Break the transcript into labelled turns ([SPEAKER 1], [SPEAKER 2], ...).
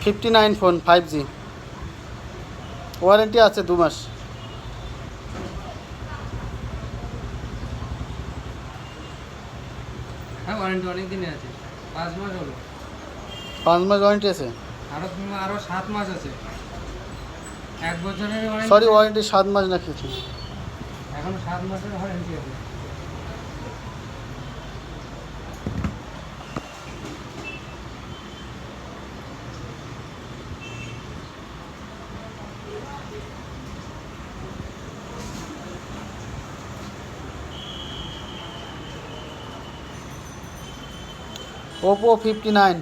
[SPEAKER 1] 59 phone 5G, warranty আছে 2 মাস।
[SPEAKER 2] হ্যাঁ warranty অনেক দিনে আছে, 5 মাস হলো।
[SPEAKER 1] 5 মাস ওয়ারেন্টি আছে।
[SPEAKER 2] আরো 7 মাস আছে, 1 বছরের ওয়ারেন্টি।
[SPEAKER 1] সরি, ওয়ারেন্টি 7 মাস নাকি?
[SPEAKER 2] এখন 7 মাসের ওয়ারেন্টি আছে।
[SPEAKER 1] Oppo 59।